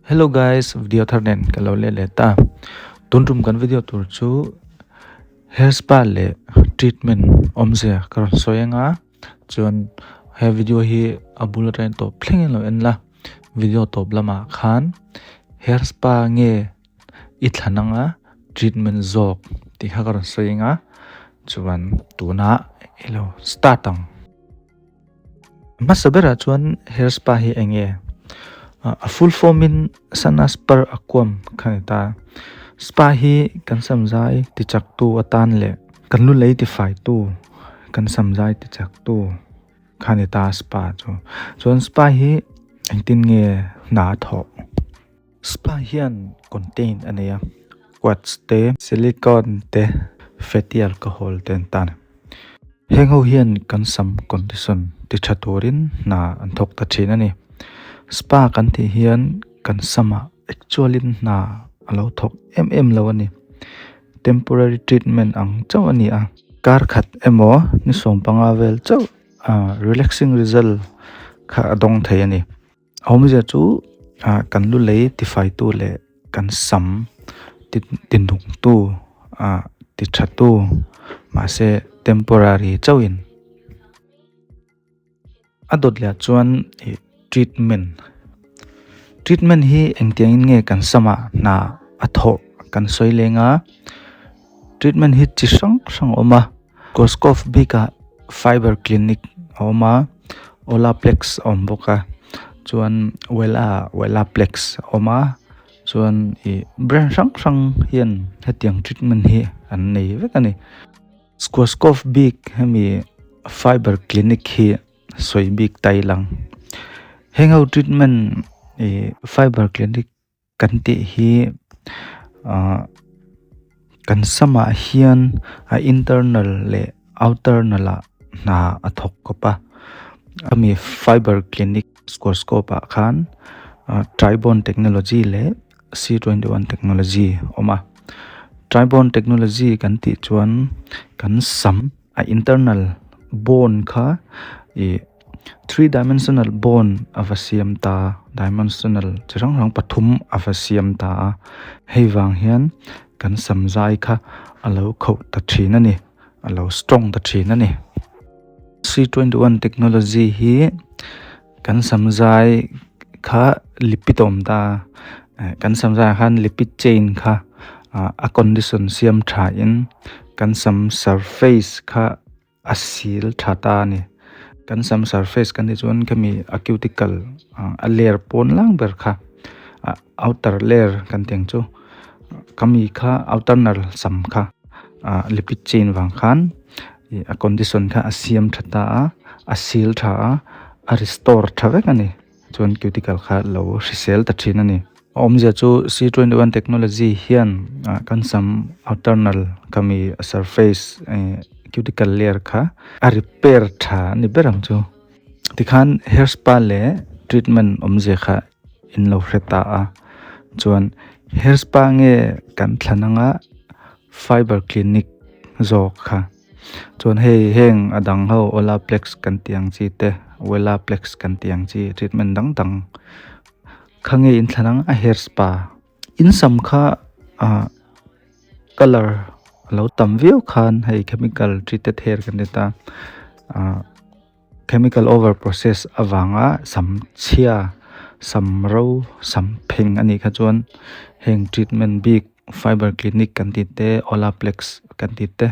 Hello guys, video tharen kalau le ta tunrum kan video tur chu hair spa le treatment omze karon soyenga chon he video hi abul ren to phleng lo en la video top lama khan hair spa nge ithananga treatment zawk ti kha karon soyenga chuan tuna elo startang masabera chuan hair spa hi enge a full form in sanas per aquam khanita spa hi kan samjai ti chak tu atan le kan lu lei ti fai tu kan samjai ti chak tu khanita spa chu chon spa hi engtin nge na tho spa hian contain ania quartz te silicone te fatty alcohol ten tan hengo hian kan sam condition ti thatorin na anthok ta thina ni spa kan thi hian kan sama actualin na alo thok lo ani temporary treatment ang chaw ani a kar khat emo ni som panga vel chaw relaxing result kha adong thai ani homja chu kan lu lei ti fai tu le kan sam tin dung tu ti thatu ma se temporary chawin adot la chuan treatment hi engtiang nge kan sama na atho kan soilenga treatment hi chi sang oma koskov bika fiber clinic oma olaplex omboka chuan wela plex oma chuan i brand sang hian hetiang treatment hi an nei vekani koskov bik hemi fiber clinic hi soibik tailang hangout treatment fiber clinic kan ti hi kan sama hian internal le outer nala na athok kopa ami fiber clinic scope khan tribon technology le C21 technology oma tribon technology kan ti chuan kan sam internal bone kha 3-dimensional bone avasiam ta dimensional chirang pathum avasiam ta heiwang hian kan samjai kha alo kho ta thina ni alo strong ta thina ni C21 technology hi kan samjai kha lipidom ta kan samjai khan lipid chain kha a condition siam tha in kan sam surface kha asil thata ni kan sam surface kan chuan kami a cuticle a layer pon lang ber kha outer layer kan teng chu kami kha outer nal sam kha lipid chain wang khan a condition kha asiam thata a seal tha a restore thave kani chuan cuticle kha lo resel ta thina ni omja chu C21 technology hian kan sam outer nal kami surface cuticle layer kha a repair tha ni beram chu tikhan hair spa le treatment omje kha in lo hreta a chuan hair spa nge kan thlananga fiber clinic zawk kha chuan heng adang ho olaplex kan tiang chi te welaplex kan tiang chi treatment dang khange in thlanang a hair spa in sam kha color lo tam view khan hei chemical treated hair kan ta chemical over process awanga sam chia sam ro sam pheng ani kha chuan heng treatment big fiber clinic kan ti te olaplex kan ti te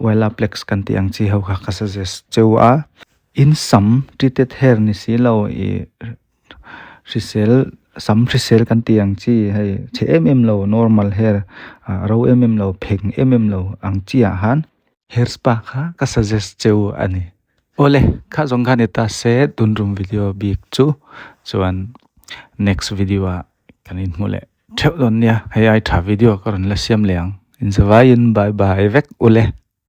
welaplex kan ti ang chi ho kha ka suggest chewa in sam treated hair ni si lo risel kan tiang chi hei che lo normal hair ro lo pheng lo ang chia han hair spa kha ka suggest cheu ani ole kha jong khan eta se tunrum video big chu chuan next video kanin mule theu don nia hei ai tha video karon la siam leang in zawai in bye bye vek ole